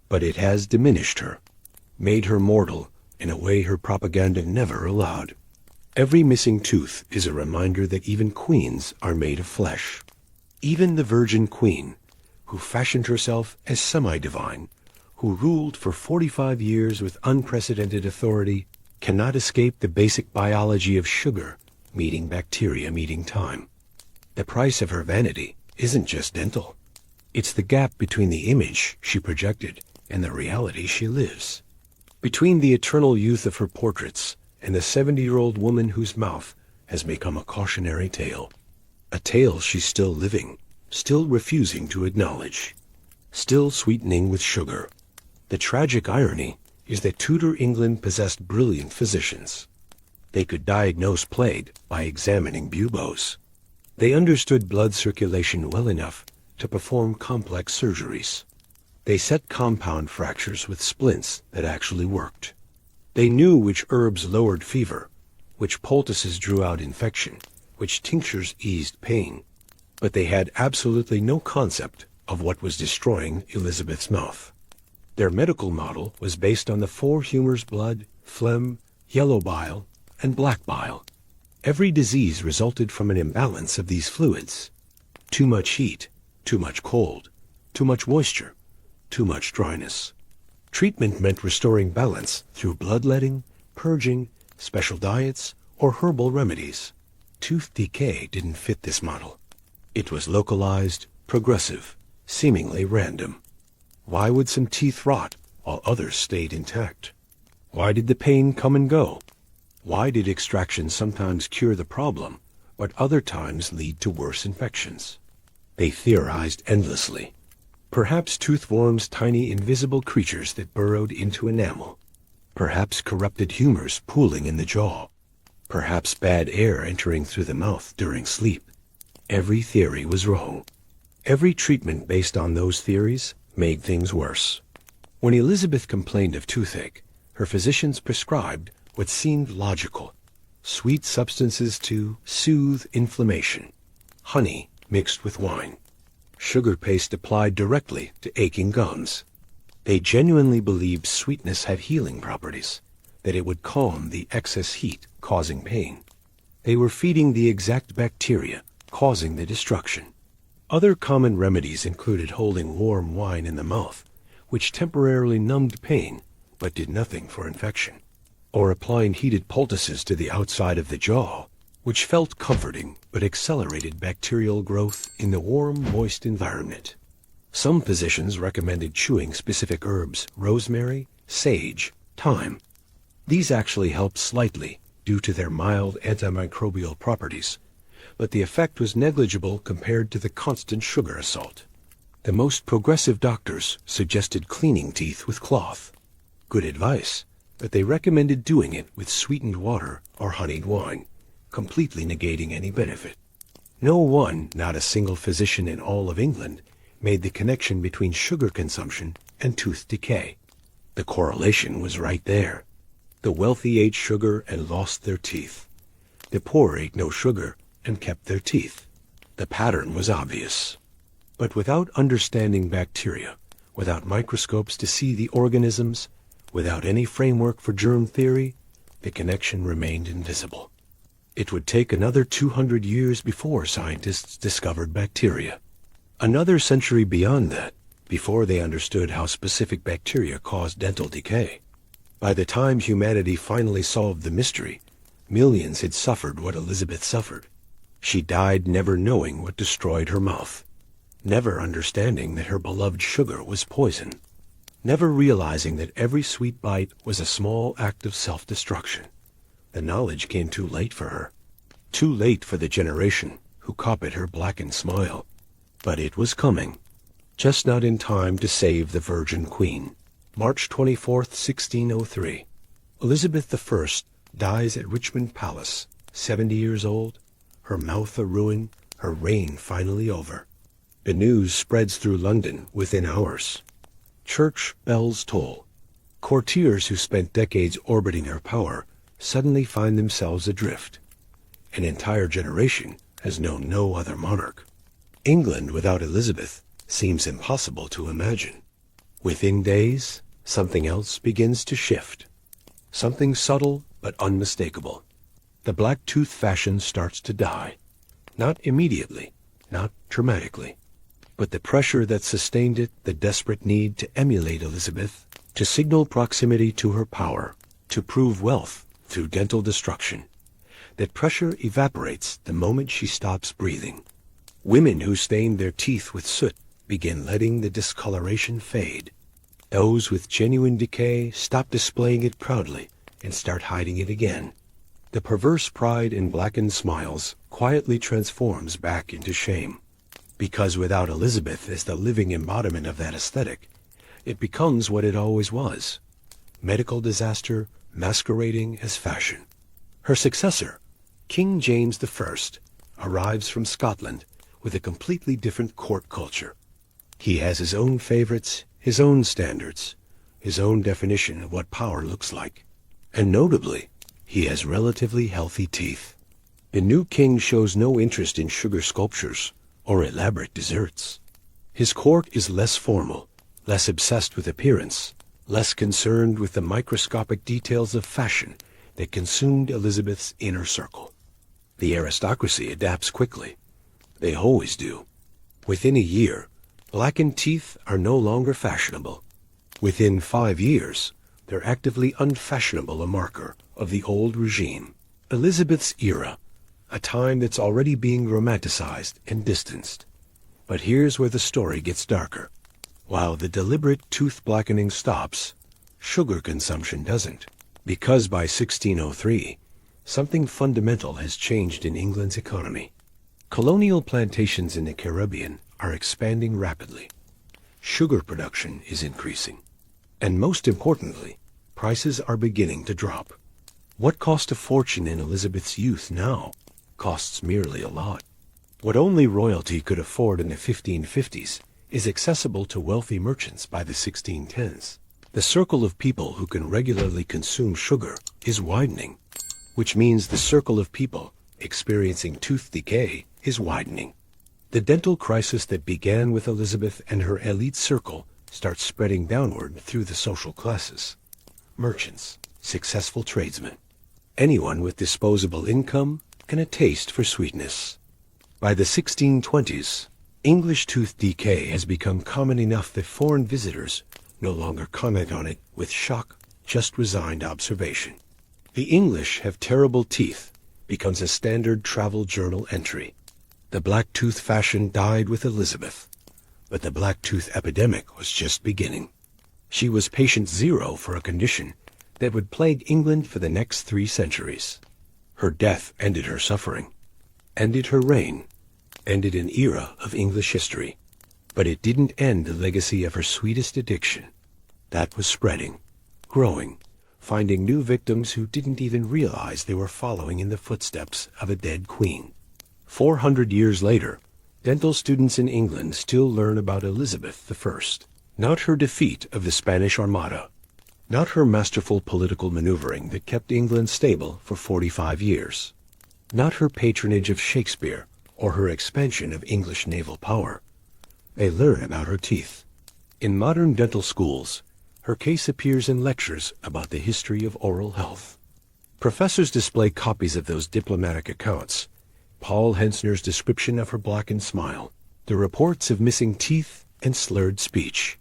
but it has diminished her, made her mortal in a way her propaganda never allowed. Every missing tooth is a reminder that even queens are made of flesh. Even the Virgin Queen, who fashioned herself as semi-divine, who ruled for 45 years with unprecedented authority, cannot escape the basic biology of sugar meeting bacteria meeting time. The price of her vanity isn't just dental. It's the gap between the image she projected and the reality she lives. Between the eternal youth of her portraits and the 70-year-old woman whose mouth has become a cautionary tale. A tale she's still living, still refusing to acknowledge, still sweetening with sugar. The tragic irony is that Tudor England possessed brilliant physicians. They could diagnose plague by examining buboes. They understood blood circulation well enough to perform complex surgeries. They set compound fractures with splints that actually worked. They knew which herbs lowered fever, which poultices drew out infection, which tinctures eased pain. But they had absolutely no concept of what was destroying Elizabeth's mouth. Their medical model was based on the four humors: blood, phlegm, yellow bile, and black bile. Every disease resulted from an imbalance of these fluids. Too much heat, too much cold, too much moisture, too much dryness. Treatment meant restoring balance through bloodletting, purging, special diets, or herbal remedies. Tooth decay didn't fit this model. It was localized, progressive, seemingly random. Why would some teeth rot while others stayed intact? Why did the pain come and go? Why did extraction sometimes cure the problem, but other times lead to worse infections? They theorized endlessly. Perhaps toothworms, tiny invisible creatures that burrowed into enamel. Perhaps corrupted humors pooling in the jaw. Perhaps bad air entering through the mouth during sleep. Every theory was wrong. Every treatment based on those theories made things worse. When Elizabeth complained of toothache, her physicians prescribed what seemed logical: sweet substances to soothe inflammation, honey mixed with wine, sugar paste applied directly to aching gums. They genuinely believed sweetness had healing properties, that it would calm the excess heat causing pain. They were feeding the exact bacteria causing the destruction. Other common remedies included holding warm wine in the mouth, which temporarily numbed pain but did nothing for infection, or applying heated poultices to the outside of the jaw, which felt comforting but accelerated bacterial growth in the warm, moist environment. Some physicians recommended chewing specific herbs: rosemary, sage, thyme. These actually helped slightly due to their mild antimicrobial properties, but the effect was negligible compared to the constant sugar assault. The most progressive doctors suggested cleaning teeth with cloth. Good advice, but they recommended doing it with sweetened water or honeyed wine, completely negating any benefit. No one, not a single physician in all of England, made the connection between sugar consumption and tooth decay. The correlation was right there. The wealthy ate sugar and lost their teeth. The poor ate no sugar and kept their teeth. The pattern was obvious. But without understanding bacteria, without microscopes to see the organisms, without any framework for germ theory, the connection remained invisible. It would take another 200 years before scientists discovered bacteria. Another century beyond that, before they understood how specific bacteria caused dental decay. By the time humanity finally solved the mystery, millions had suffered what Elizabeth suffered. She died never knowing what destroyed her mouth, never understanding that her beloved sugar was poison, never realizing that every sweet bite was a small act of self-destruction. The knowledge came too late for her, too late for the generation who copied her blackened smile. But it was coming, just not in time to save the Virgin Queen. March 24th, 1603. Elizabeth I dies at Richmond Palace, 70 years old, her mouth a ruin, her reign finally over. The news spreads through London within hours. Church bells toll. Courtiers who spent decades orbiting her power suddenly find themselves adrift. An entire generation has known no other monarch. England without Elizabeth seems impossible to imagine. Within days, something else begins to shift. Something subtle but unmistakable. The black tooth fashion starts to die. Not immediately, not dramatically, but the pressure that sustained it, the desperate need to emulate Elizabeth, to signal proximity to her power, to prove wealth through dental destruction. That pressure evaporates the moment she stops breathing. Women who stained their teeth with soot begin letting the discoloration fade. Those with genuine decay stop displaying it proudly and start hiding it again. The perverse pride in blackened smiles quietly transforms back into shame. Because without Elizabeth as the living embodiment of that aesthetic, it becomes what it always was: medical disaster masquerading as fashion. Her successor, King James I, arrives from Scotland with a completely different court culture. He has his own favorites, his own standards, his own definition of what power looks like. And notably, he has relatively healthy teeth. The new king shows no interest in sugar sculptures or elaborate desserts. His court is less formal, less obsessed with appearance, less concerned with the microscopic details of fashion that consumed Elizabeth's inner circle. The aristocracy adapts quickly. They always do. Within a year, blackened teeth are no longer fashionable. Within 5 years, they're actively unfashionable, a marker of the old regime. Elizabeth's era, a time that's already being romanticized and distanced. But here's where the story gets darker. While the deliberate tooth blackening stops, sugar consumption doesn't. Because by 1603, something fundamental has changed in England's economy. Colonial plantations in the Caribbean are expanding rapidly. Sugar production is increasing. And most importantly, prices are beginning to drop. What cost a fortune in Elizabeth's youth now costs merely a lot. What only royalty could afford in the 1550s is accessible to wealthy merchants by the 1610s. The circle of people who can regularly consume sugar is widening, which means the circle of people experiencing tooth decay is widening. The dental crisis that began with Elizabeth and her elite circle starts spreading downward through the social classes. Merchants, successful tradesmen, anyone with disposable income and a taste for sweetness. By the 1620s, English tooth decay has become common enough that foreign visitors no longer comment on it with shock, just resigned observation. The English have terrible teeth becomes a standard travel journal entry. The black tooth fashion died with Elizabeth, but the black tooth epidemic was just beginning. She was patient zero for a condition that would plague England for the next 3 centuries. Her death ended her suffering, ended her reign, ended an era of English history. But it didn't end the legacy of her sweetest addiction. That was spreading, growing, finding new victims who didn't even realize they were following in the footsteps of a dead queen. 400 years later, dental students in England still learn about Elizabeth I, not her defeat of the Spanish Armada, not her masterful political maneuvering that kept England stable for 45 years, not her patronage of Shakespeare or her expansion of English naval power. They learn about her teeth. In modern dental schools, her case appears in lectures about the history of oral health. Professors display copies of those diplomatic accounts, Paul Hensner's description of her blackened smile, the reports of missing teeth and slurred speech.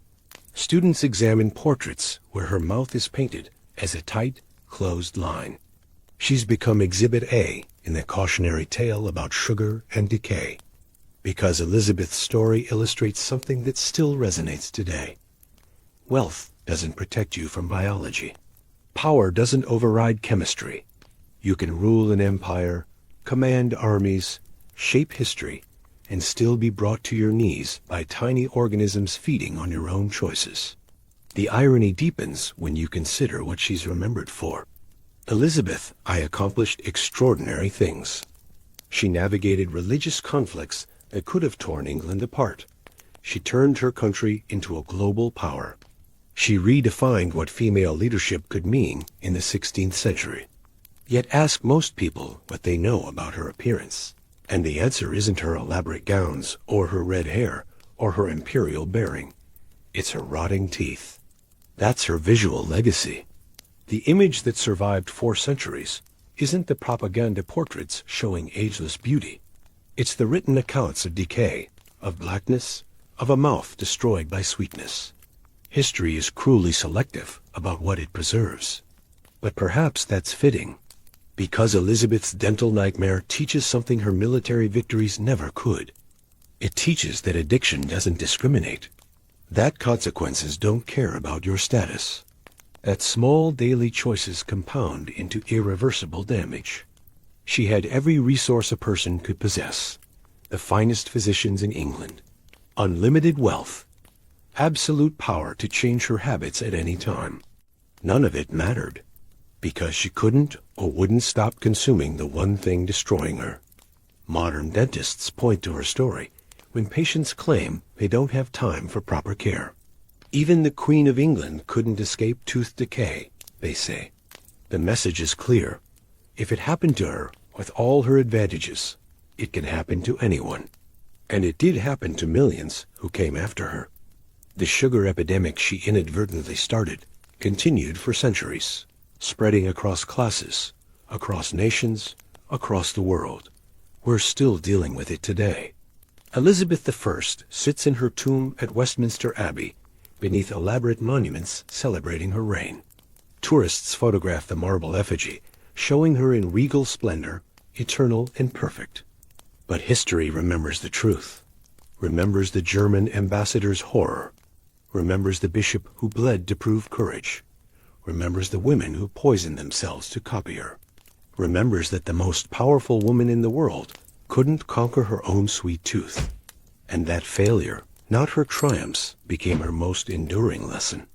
Students examine portraits where her mouth is painted as a tight, closed line. She's become Exhibit A in the cautionary tale about sugar and decay, because Elizabeth's story illustrates something that still resonates today. Wealth doesn't protect you from biology. Power doesn't override chemistry. You can rule an empire, command armies, shape history, and still be brought to your knees by tiny organisms feeding on your own choices. The irony deepens when you consider what she's remembered for. Elizabeth I accomplished extraordinary things. She navigated religious conflicts that could have torn England apart. She turned her country into a global power. She redefined what female leadership could mean in the 16th century. Yet ask most people what they know about her appearance, and the answer isn't her elaborate gowns, or her red hair, or her imperial bearing. It's her rotting teeth. That's her visual legacy. The image that survived 4 centuries isn't the propaganda portraits showing ageless beauty. It's the written accounts of decay, of blackness, of a mouth destroyed by sweetness. History is cruelly selective about what it preserves. But perhaps that's fitting, because Elizabeth's dental nightmare teaches something her military victories never could. It teaches that addiction doesn't discriminate, that consequences don't care about your status, that small daily choices compound into irreversible damage. She had every resource a person could possess, the finest physicians in England, unlimited wealth, absolute power to change her habits at any time. None of it mattered, because she couldn't or wouldn't stop consuming the one thing destroying her. Modern dentists point to her story when patients claim they don't have time for proper care. Even the Queen of England couldn't escape tooth decay, they say. The message is clear. If it happened to her, with all her advantages, it can happen to anyone. And it did happen to millions who came after her. The sugar epidemic she inadvertently started continued for centuries, spreading across classes, across nations, across the world. We're still dealing with it today. Elizabeth I sits in her tomb at Westminster Abbey, beneath elaborate monuments celebrating her reign. Tourists photograph the marble effigy, showing her in regal splendor, eternal and perfect. But history remembers the truth, remembers the German ambassador's horror, remembers the bishop who bled to prove courage, remembers the women who poisoned themselves to copy her, remembers that the most powerful woman in the world couldn't conquer her own sweet tooth, and that failure, not her triumphs, became her most enduring lesson.